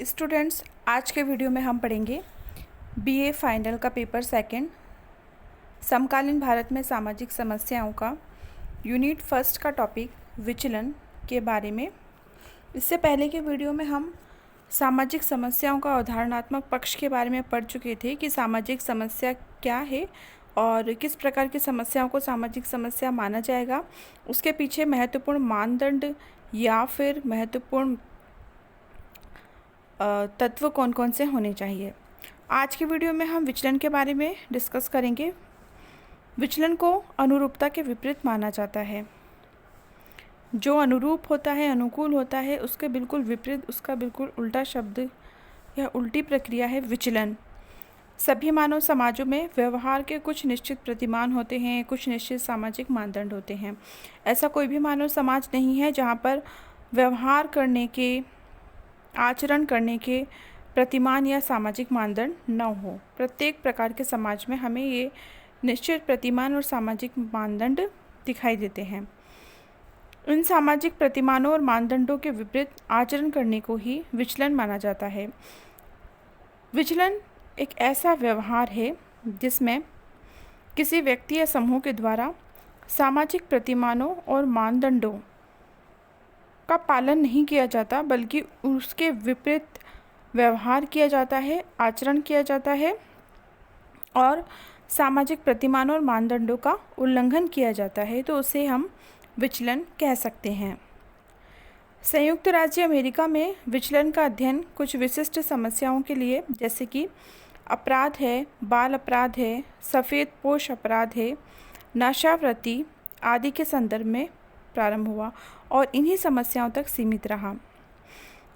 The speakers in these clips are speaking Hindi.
स्टूडेंट्स, आज के वीडियो में हम पढ़ेंगे बीए फाइनल का पेपर सेकंड समकालीन भारत में सामाजिक समस्याओं का यूनिट फर्स्ट का टॉपिक विचलन के बारे में। इससे पहले के वीडियो में हम सामाजिक समस्याओं का उदाहरणात्मक पक्ष के बारे में पढ़ चुके थे कि सामाजिक समस्या क्या है और किस प्रकार की समस्याओं को सामाजिक समस्या माना जाएगा, उसके पीछे महत्वपूर्ण मानदंड या फिर महत्वपूर्ण तत्व कौन कौन से होने चाहिए। आज की वीडियो में हम विचलन के बारे में डिस्कस करेंगे। विचलन को अनुरूपता के विपरीत माना जाता है। जो अनुरूप होता है, अनुकूल होता है, उसके बिल्कुल विपरीत, उसका बिल्कुल उल्टा शब्द या उल्टी प्रक्रिया है विचलन। सभी मानव समाजों में व्यवहार के कुछ निश्चित प्रतिमान होते हैं, कुछ निश्चित सामाजिक मानदंड होते हैं। ऐसा कोई भी मानव समाज नहीं है जहाँ पर व्यवहार करने के, आचरण करने के प्रतिमान या सामाजिक मानदंड न हो। प्रत्येक प्रकार के समाज में हमें ये निश्चित प्रतिमान और सामाजिक मानदंड दिखाई देते हैं। इन सामाजिक प्रतिमानों और मानदंडों के विपरीत आचरण करने को ही विचलन माना जाता है। विचलन एक ऐसा व्यवहार है जिसमें किसी व्यक्ति या समूह के द्वारा सामाजिक प्रतिमानों और मानदंडों का पालन नहीं किया जाता, बल्कि उसके विपरीत व्यवहार किया जाता है, आचरण किया जाता है और सामाजिक प्रतिमानों और मानदंडों का उल्लंघन किया जाता है, तो उसे हम विचलन कह सकते हैं। संयुक्त राज्य अमेरिका में विचलन का अध्ययन कुछ विशिष्ट समस्याओं के लिए, जैसे कि अपराध है, बाल अपराध है, सफ़ेदपोश अपराध है, नशावृत्ति आदि के संदर्भ में प्रारंभ हुआ और इन्हीं समस्याओं तक सीमित रहा।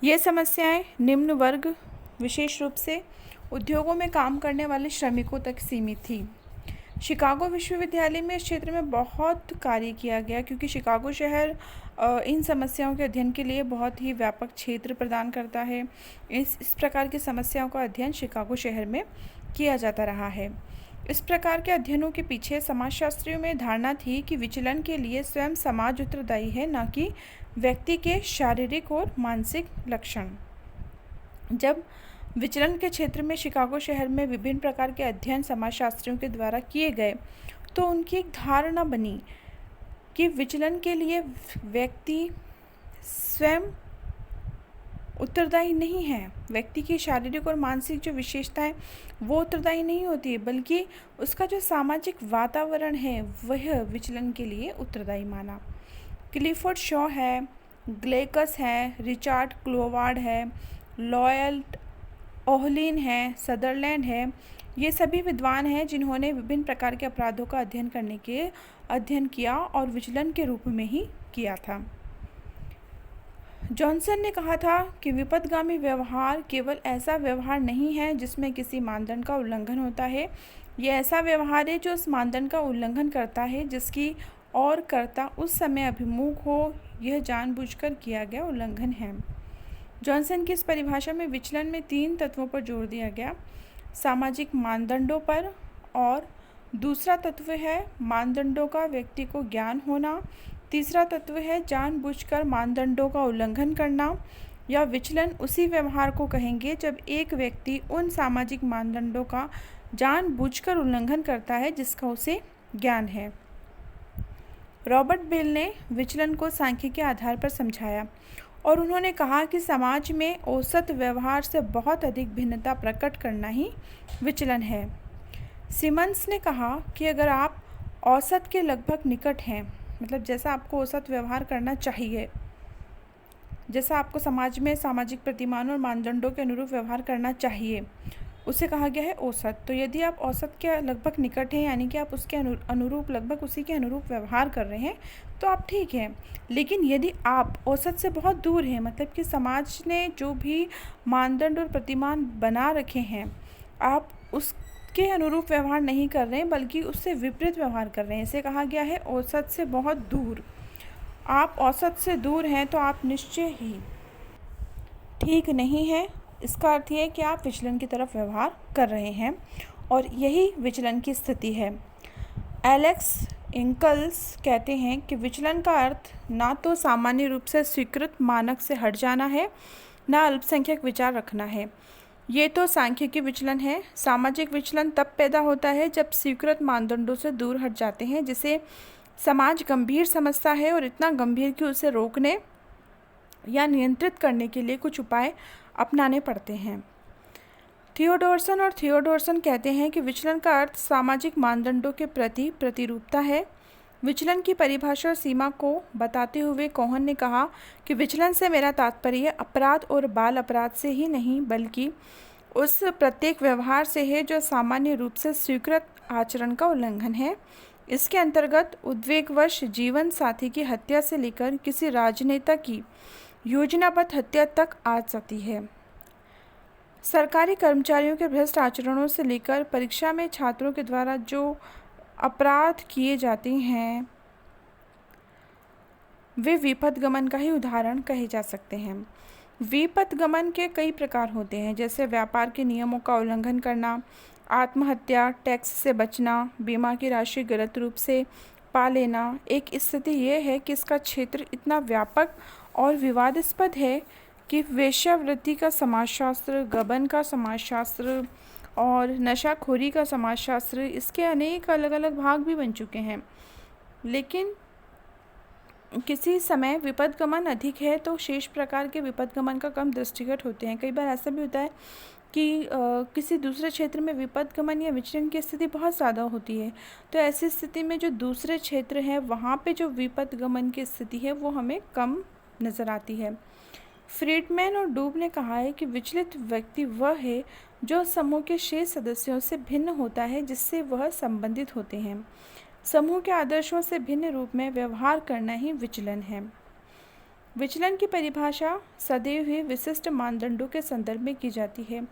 ये समस्याएं निम्न वर्ग, विशेष रूप से उद्योगों में काम करने वाले श्रमिकों तक सीमित थी। शिकागो विश्वविद्यालय में इस क्षेत्र में बहुत कार्य किया गया, क्योंकि शिकागो शहर इन समस्याओं के अध्ययन के लिए बहुत ही व्यापक क्षेत्र प्रदान करता है। इस प्रकार की समस्याओं का अध्ययन शिकागो शहर में किया जाता रहा है। इस प्रकार के अध्ययनों के पीछे समाजशास्त्रियों में धारणा थी कि विचलन के लिए स्वयं समाज उत्तरदायी है, न कि व्यक्ति के शारीरिक और मानसिक लक्षण। जब विचलन के क्षेत्र में शिकागो शहर में विभिन्न प्रकार के अध्ययन समाजशास्त्रियों के द्वारा किए गए, तो उनकी एक धारणा बनी कि विचलन के लिए व्यक्ति स्वयं उत्तरदायी नहीं है। व्यक्ति की शारीरिक और मानसिक जो विशेषताएं वो उत्तरदायी नहीं होती है, बल्कि उसका जो सामाजिक वातावरण है वह विचलन के लिए उत्तरदायी माना। क्लिफोर्ड शॉ है, ग्लेकस है, रिचार्ड क्लोवार्ड है, लॉयड ओहलिन है, सदरलैंड है, ये सभी विद्वान हैं जिन्होंने विभिन्न प्रकार के अपराधों का अध्ययन किया और विचलन के रूप में ही किया था। जॉनसन ने कहा था कि विपथगामी व्यवहार केवल ऐसा व्यवहार नहीं है जिसमें किसी मानदंड का उल्लंघन होता है। यह ऐसा व्यवहार है जो उस मानदंड का उल्लंघन करता है जिसकी और कर्ता उस समय अभिमुख हो। यह जानबूझकर किया गया उल्लंघन है। जॉनसन की इस परिभाषा में विचलन में 3 तत्वों पर जोर दिया गया: सामाजिक मानदंडों पर, और दूसरा तत्व है मानदंडों का व्यक्ति को ज्ञान होना, तीसरा तत्व है जानबूझकर मानदंडों का उल्लंघन करना। या विचलन उसी व्यवहार को कहेंगे जब एक व्यक्ति उन सामाजिक मानदंडों का जानबूझकर उल्लंघन करता है जिसका उसे ज्ञान है। रॉबर्ट बेल ने विचलन को सांख्यिकी के आधार पर समझाया और उन्होंने कहा कि समाज में औसत व्यवहार से बहुत अधिक भिन्नता प्रकट करना ही विचलन है। सिमन्स ने कहा कि अगर आप औसत के लगभग निकट हैं, मतलब जैसा आपको औसत व्यवहार करना चाहिए, जैसा आपको समाज में सामाजिक प्रतिमान और मानदंडों के अनुरूप व्यवहार करना चाहिए, उसे कहा गया है औसत। तो यदि आप औसत के लगभग निकट हैं, यानी कि आप उसके अनुरूप, लगभग उसी के अनुरूप व्यवहार कर रहे हैं, तो आप ठीक हैं। लेकिन यदि आप औसत से बहुत दूर हैं, मतलब कि समाज ने जो भी मानदंड और प्रतिमान बना रखे हैं, आप उसके अनुरूप व्यवहार नहीं कर रहे हैं, बल्कि उससे विपरीत व्यवहार कर रहे हैं, इसे कहा गया है औसत से बहुत दूर। आप औसत से दूर हैं तो आप निश्चय ही ठीक नहीं हैं। इसका अर्थ ये है कि आप विचलन की तरफ व्यवहार कर रहे हैं, और यही विचलन की स्थिति है। एलेक्स इंकल्स कहते हैं कि विचलन का अर्थ ना तो सामान्य रूप से स्वीकृत मानक से हट जाना है, ना अल्पसंख्यक विचार रखना है। ये तो सांख्यिकी विचलन है। सामाजिक विचलन तब पैदा होता है जब स्वीकृत मानदंडों से दूर हट जाते हैं, जिसे समाज गंभीर समझता है और इतना गंभीर कि उसे रोकने या नियंत्रित करने के लिए कुछ उपाय अपनाने पड़ते हैं। थियोडोरसन कहते हैं कि विचलन का अर्थ सामाजिक मानदंडों के प्रति प्रतिरूपता है। विचलन की परिभाषा और सीमा को बताते हुए कोहन ने कहा कि विचलन से मेरा तात्पर्य अपराध और बाल अपराध से ही नहीं, बल्कि उस प्रत्येक व्यवहार से है जो सामान्य रूप से स्वीकृत आचरण का उल्लंघन है। इसके अंतर्गत उद्वेगवश जीवन साथी की हत्या से लेकर किसी राजनेता की योजनाबद्ध हत्या तक आ सकती है। सरकारी कर्मचारियों के भ्रष्ट आचरणों से लेकर परीक्षा में छात्रों के द्वारा जो अपराध किए जाते हैं वे विपथगमन का ही उदाहरण कहे जा सकते हैं। विपथगमन के कई प्रकार होते हैं, जैसे व्यापार के नियमों का उल्लंघन करना, आत्महत्या, टैक्स से बचना, बीमा की राशि गलत रूप से पा लेना। एक स्थिति यह है कि इसका क्षेत्र इतना व्यापक और विवादास्पद है कि वेश्यावृत्ति का समाजशास्त्र, गबन का समाजशास्त्र और नशाखोरी का समाजशास्त्र, इसके अनेक अलग अलग भाग भी बन चुके हैं। लेकिन किसी समय विपथगमन अधिक है तो शेष प्रकार के विपथगमन का कम दृष्टिगत होते हैं। कई बार ऐसा भी होता है कि किसी दूसरे क्षेत्र में विपथगमन या विचलन की स्थिति बहुत ज़्यादा होती है, तो ऐसी स्थिति में जो दूसरे क्षेत्र है वहाँ पे जो विपथगमन की स्थिति है वो हमें कम नज़र आती है। फ्रीडमैन और डूब ने कहा है कि विचलित व्यक्ति वह है जो समूह के शेष सदस्यों से भिन्न होता है जिससे वह संबंधित होते हैं। समूह के आदर्शों से भिन्न रूप में व्यवहार करना ही विचलन है। विचलन की परिभाषा सदैव ही विशिष्ट मानदंडों के संदर्भ में की जाती है।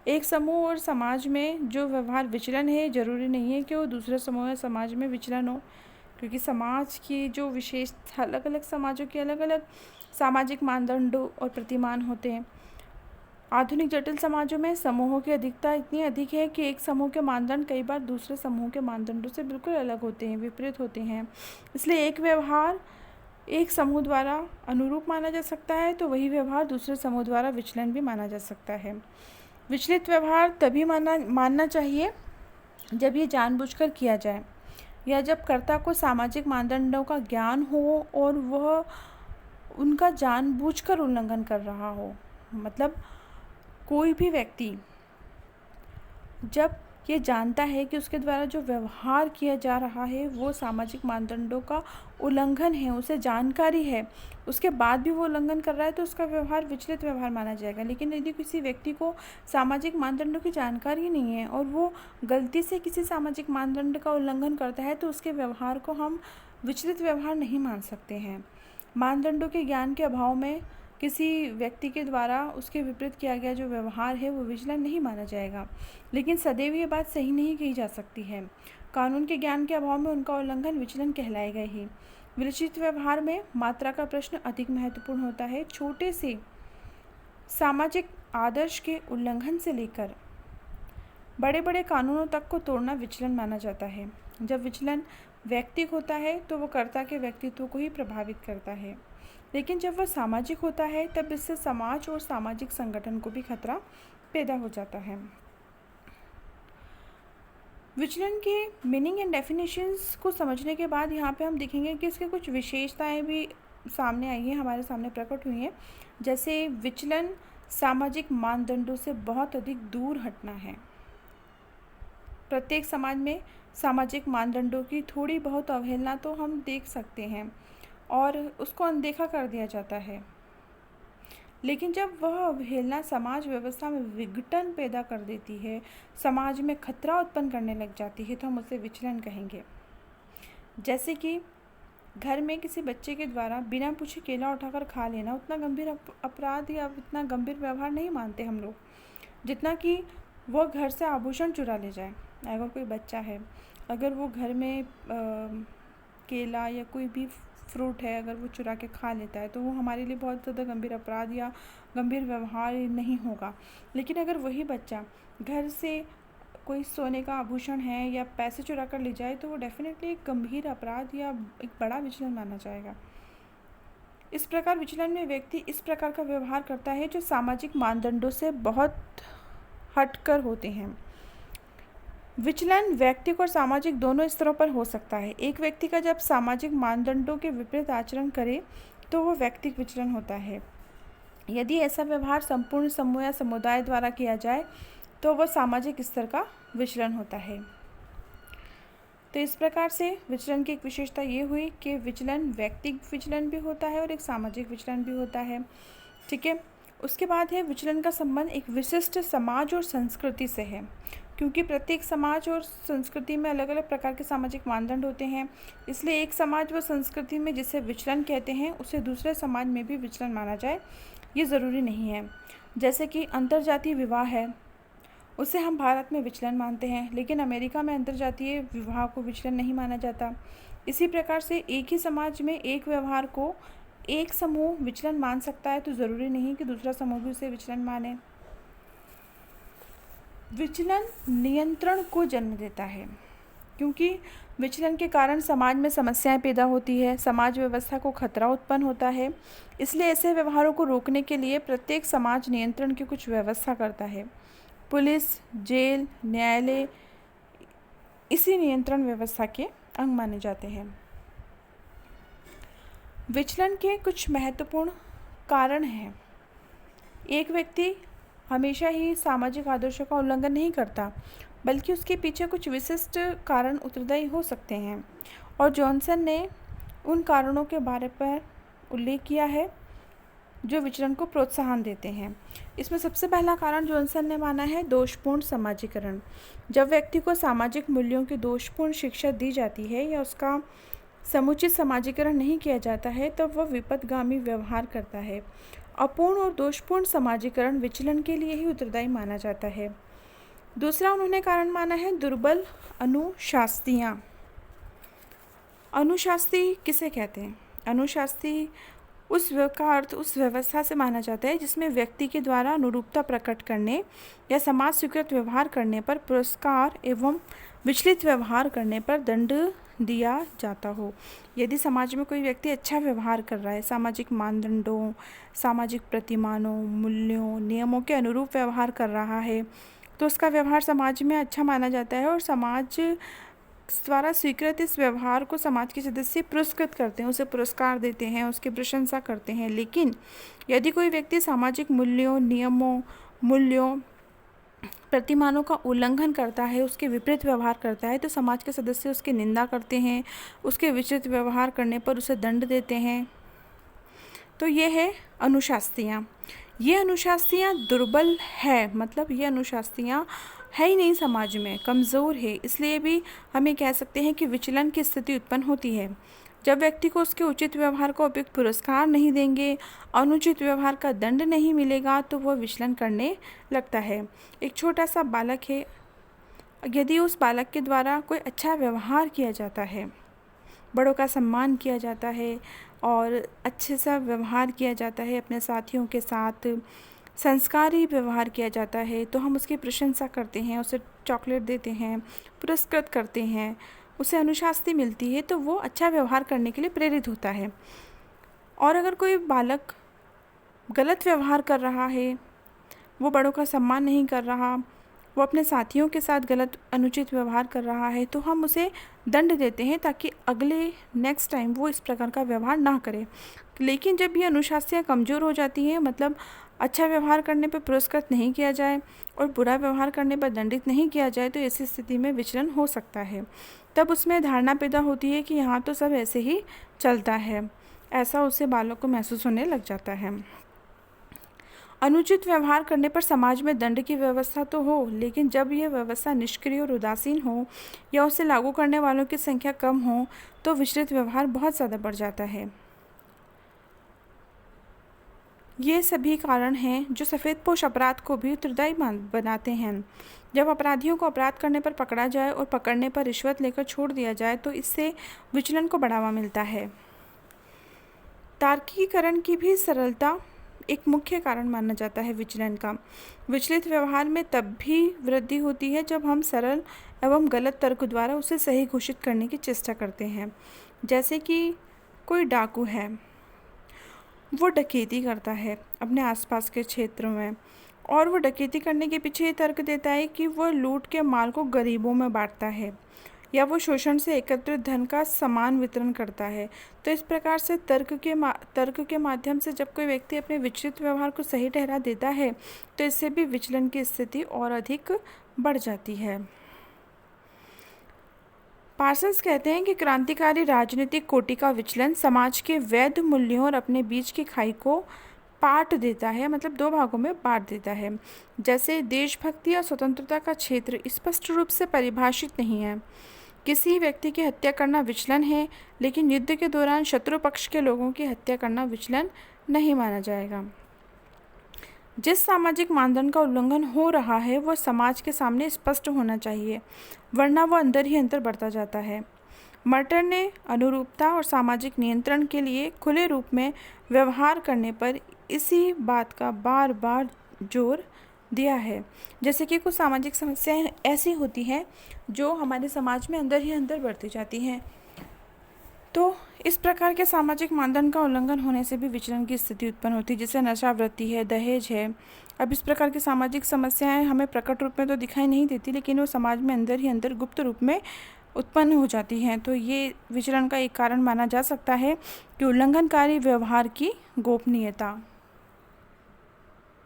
एक समूह और समाज में जो व्यवहार विचलन है, जरूरी नहीं है कि वो दूसरे समूह या समाज में विचलन हो, क्योंकि समाज की जो विशेष अलग अलग समाजों के अलग अलग सामाजिक मानदंडों और प्रतिमान होते हैं। आधुनिक जटिल समाजों में समूहों की अधिकता इतनी अधिक है कि एक समूह के मानदंड कई बार दूसरे समूह के मानदंडों से बिल्कुल अलग होते हैं, विपरीत होते हैं। इसलिए एक व्यवहार एक समूह द्वारा अनुरूप माना जा सकता है तो वही व्यवहार दूसरे समूह द्वारा विचलन भी माना जा सकता है। विचलित व्यवहार तभी मानना चाहिए जब ये जानबूझकर किया जाए या जब कर्ता को सामाजिक मानदंडों का ज्ञान हो और वह उनका जानबूझकर उल्लंघन कर रहा हो। मतलब कोई भी व्यक्ति जब ये जानता है कि उसके द्वारा जो व्यवहार किया जा रहा है वो सामाजिक मानदंडों का उल्लंघन है, उसे जानकारी है, उसके बाद भी वो उल्लंघन कर रहा है तो उसका व्यवहार विचलित व्यवहार माना जाएगा। लेकिन यदि किसी व्यक्ति को सामाजिक मानदंडों की जानकारी नहीं है और वो गलती से किसी सामाजिक मानदंड का उल्लंघन करता है तो उसके व्यवहार को हम विचलित व्यवहार नहीं मान सकते हैं। मानदंडों के ज्ञान के अभाव में किसी व्यक्ति के द्वारा उसके विपरीत किया गया जो व्यवहार है वो विचलन नहीं माना जाएगा। लेकिन सदैव ये बात सही नहीं कही जा सकती है। कानून के ज्ञान के अभाव में उनका उल्लंघन विचलन कहलाएगा ही। विचलित व्यवहार में मात्रा का प्रश्न अधिक महत्वपूर्ण होता है। छोटे से सामाजिक आदर्श के उल्लंघन से लेकर बड़े बड़े कानूनों तक को तोड़ना विचलन माना जाता है। जब विचलन व्यक्तिक होता है तो वो कर्ता के व्यक्तित्व को ही प्रभावित करता है, लेकिन जब वह सामाजिक होता है तब इससे समाज और सामाजिक संगठन को भी खतरा पैदा हो जाता है। विचलन के मीनिंग एंड डेफिनेशंस को समझने के बाद यहाँ पे हम देखेंगे कि इसके कुछ विशेषताएं भी सामने आई हैं, हमारे सामने प्रकट हुई हैं। जैसे विचलन सामाजिक मानदंडों से बहुत अधिक दूर हटना है। प्रत्येक समाज में सामाजिक मानदंडों की थोड़ी बहुत अवहेलना तो हम देख सकते हैं और उसको अनदेखा कर दिया जाता है, लेकिन जब वह अवहेलना समाज व्यवस्था में विघटन पैदा कर देती है, समाज में खतरा उत्पन्न करने लग जाती है, तो हम उसे विचलन कहेंगे। जैसे कि घर में किसी बच्चे के द्वारा बिना पूछे केला उठाकर खा लेना उतना गंभीर अपराध या इतना गंभीर व्यवहार नहीं मानते हम लोग, जितना कि वह घर से आभूषण चुरा ले जाए। अगर कोई बच्चा है, अगर वो घर में केला या कोई भी फ्रूट है अगर वो चुरा के खा लेता है तो वो हमारे लिए बहुत ज़्यादा गंभीर अपराध या गंभीर व्यवहार नहीं होगा। लेकिन अगर वही बच्चा घर से कोई सोने का आभूषण है या पैसे चुरा कर ले जाए तो वो डेफिनेटली एक गंभीर अपराध या एक बड़ा विचलन माना जाएगा। इस प्रकार विचलन में व्यक्ति इस प्रकार का व्यवहार करता है जो सामाजिक मानदंडों से बहुत हटकर होते हैं। विचलन व्यक्तिक और सामाजिक दोनों स्तरों पर हो सकता है। एक व्यक्ति का जब सामाजिक मानदंडों के विपरीत आचरण करे तो वो व्यक्तिक विचलन होता है। यदि ऐसा व्यवहार संपूर्ण समूह या समुदाय द्वारा किया जाए तो वह सामाजिक स्तर का विचलन होता है। तो इस प्रकार से विचलन की एक विशेषता ये हुई कि विचलन व्यक्तिक विचलन भी होता है और एक सामाजिक विचलन भी होता है। ठीक है, उसके बाद है विचलन का संबंध एक विशिष्ट समाज और संस्कृति से है, क्योंकि प्रत्येक समाज और संस्कृति में अलग अलग प्रकार के सामाजिक मानदंड होते हैं। इसलिए एक समाज व संस्कृति में जिसे विचलन कहते हैं उसे दूसरे समाज में भी विचलन माना जाए ये ज़रूरी नहीं है। जैसे कि अंतर्जातीय विवाह है, उसे हम भारत में विचलन मानते हैं, लेकिन अमेरिका में अंतर्जातीय विवाह को विचलन नहीं माना जाता। इसी प्रकार से एक ही समाज में एक व्यवहार को एक समूह विचलन मान सकता है तो ज़रूरी नहीं कि दूसरा समूह भी उसे विचलन माने। विचलन नियंत्रण को जन्म देता है, क्योंकि विचलन के कारण समाज में समस्याएं पैदा होती है, समाज व्यवस्था को खतरा उत्पन्न होता है। इसलिए ऐसे व्यवहारों को रोकने के लिए प्रत्येक समाज नियंत्रण की कुछ व्यवस्था करता है। पुलिस, जेल, न्यायालय इसी नियंत्रण व्यवस्था के अंग माने जाते हैं। विचलन के कुछ महत्वपूर्ण कारण हैं। एक व्यक्ति हमेशा ही सामाजिक आदर्शों का उल्लंघन नहीं करता, बल्कि उसके पीछे कुछ विशिष्ट कारण उत्तरदायी हो सकते हैं, और जॉनसन ने उन कारणों के बारे पर उल्लेख किया है जो विचलन को प्रोत्साहन देते हैं। इसमें सबसे पहला कारण जॉनसन ने माना है दोषपूर्ण समाजीकरण। जब व्यक्ति को सामाजिक मूल्यों की दोषपूर्ण शिक्षा दी जाती है या उसका समुचित समाजीकरण नहीं किया जाता है तो वह विपथगामी व्यवहार करता है। अपूर्ण और दोषपूर्ण समाजीकरण विचलन के लिए ही उत्तरदायी माना जाता है। दूसरा उन्होंने कारण माना है दुर्बल अनुशास्तियाँ। अनुशास्ती किसे कहते हैं? अनुशास्ती का अर्थ उस व्यवस्था से माना जाता है जिसमें व्यक्ति के द्वारा अनुरूपता प्रकट करने या समाज स्वीकृत व्यवहार करने पर पुरस्कार एवं विचलित व्यवहार करने पर दंड दिया जाता हो। यदि समाज में कोई व्यक्ति अच्छा व्यवहार कर रहा है, सामाजिक मानदंडों, सामाजिक प्रतिमानों, मूल्यों, नियमों के अनुरूप व्यवहार कर रहा है तो उसका व्यवहार समाज में अच्छा माना जाता है और समाज द्वारा स्वीकृत इस व्यवहार को समाज के सदस्य पुरस्कृत करते हैं, उसे पुरस्कार देते हैं, उसकी प्रशंसा करते हैं। लेकिन यदि कोई व्यक्ति सामाजिक मूल्यों, नियमों, मूल्यों, प्रतिमानों का उल्लंघन करता है, उसके विपरीत व्यवहार करता है तो समाज के सदस्य उसकी निंदा करते हैं, उसके विचित्र व्यवहार करने पर उसे दंड देते हैं। तो ये है अनुशास्तियाँ। ये अनुशास्तियाँ दुर्बल है, मतलब ये अनुशास्तियाँ है ही नहीं, समाज में कमज़ोर है, इसलिए भी हमें कह सकते हैं कि विचलन की स्थिति उत्पन्न होती है। जब व्यक्ति को उसके उचित व्यवहार का उपयुक्त पुरस्कार नहीं देंगे, अनुचित व्यवहार का दंड नहीं मिलेगा तो वह विचलन करने लगता है। एक छोटा सा बालक है, यदि उस बालक के द्वारा कोई अच्छा व्यवहार किया जाता है, बड़ों का सम्मान किया जाता है और अच्छे सा व्यवहार किया जाता है, अपने साथियों के साथ संस्कारी व्यवहार किया जाता है, तो हम उसकी प्रशंसा करते हैं, उसे चॉकलेट देते हैं, पुरस्कृत करते हैं, उसे अनुशास्ति मिलती है तो वो अच्छा व्यवहार करने के लिए प्रेरित होता है। और अगर कोई बालक गलत व्यवहार कर रहा है, वो बड़ों का सम्मान नहीं कर रहा, वो अपने साथियों के साथ गलत अनुचित व्यवहार कर रहा है तो हम उसे दंड देते हैं ताकि अगले नेक्स्ट टाइम वो इस प्रकार का व्यवहार ना करे। लेकिन जब ये अनुशास्तियाँ कमज़ोर हो जाती हैं, मतलब अच्छा व्यवहार करने पर पुरस्कृत नहीं किया जाए और बुरा व्यवहार करने पर दंडित नहीं किया जाए तो ऐसी स्थिति में विचलन हो सकता है। तब उसमें धारणा पैदा होती है कि यहाँ तो सब ऐसे ही चलता है, ऐसा उससे बालक को महसूस होने लग जाता है। अनुचित व्यवहार करने पर समाज में दंड की व्यवस्था तो हो, लेकिन जब यह व्यवस्था निष्क्रिय और उदासीन हो या उसे लागू करने वालों की संख्या कम हो तो विचलित व्यवहार बहुत ज़्यादा बढ़ जाता है। ये सभी कारण हैं जो सफ़ेदपोश अपराध को भी उत्तरदायी बनाते हैं। जब अपराधियों को अपराध करने पर पकड़ा जाए और पकड़ने पर रिश्वत लेकर छोड़ दिया जाए तो इससे विचलन को बढ़ावा मिलता है। तार्किकीकरण की भी सरलता एक मुख्य कारण माना जाता है विचलन का। विचलित व्यवहार में तब भी वृद्धि होती है जब हम सरल एवं गलत तर्क द्वारा उसे सही घोषित करने की चेष्टा करते हैं। जैसे कि कोई डाकू है वो डकैती करता है अपने आसपास के क्षेत्र में, और वो डकैती करने के पीछे ये तर्क देता है कि वह लूट के माल को गरीबों में बांटता है, या वो शोषण से एकत्रित धन का समान वितरण करता है। तो इस प्रकार से तर्क के माध्यम से जब कोई व्यक्ति अपने विचलित व्यवहार को सही ठहरा देता है, तो इससे भी विचलन की स्थिति और अधिक बढ़ जाती है। पार्सन्स कहते हैं कि क्रांतिकारी राजनीतिक कोटि का विचलन समाज के वैध मूल्यों और अपने बीच की खाई को पाट देता है, मतलब दो भागों में बांट देता है। जैसे देशभक्ति और स्वतंत्रता का क्षेत्र स्पष्ट रूप से परिभाषित नहीं है। किसी व्यक्ति की हत्या करना विचलन है, लेकिन युद्ध के दौरान शत्रु पक्ष के लोगों की हत्या करना विचलन नहीं माना जाएगा। जिस सामाजिक मानदंड का उल्लंघन हो रहा है वह समाज के सामने स्पष्ट होना चाहिए, वरना वह अंदर ही अंदर बढ़ता जाता है। मर्टर ने अनुरूपता और सामाजिक नियंत्रण के लिए खुले रूप में व्यवहार करने पर इसी बात का बार बार जोर दिया है। जैसे कि कुछ सामाजिक समस्याएं ऐसी होती हैं जो हमारे समाज में अंदर ही अंदर बढ़ती जाती हैं, तो इस प्रकार के सामाजिक मानदंड का उल्लंघन होने से भी विचलन की स्थिति उत्पन्न होती है, जैसे नशावृत्ति है, दहेज है। अब इस प्रकार की सामाजिक समस्याएं हमें प्रकट रूप में तो दिखाई नहीं देती, लेकिन वो समाज में अंदर ही अंदर गुप्त रूप में उत्पन्न हो जाती हैं। तो ये विचलन का एक कारण माना जा सकता है कि उल्लंघनकारी व्यवहार की गोपनीयता।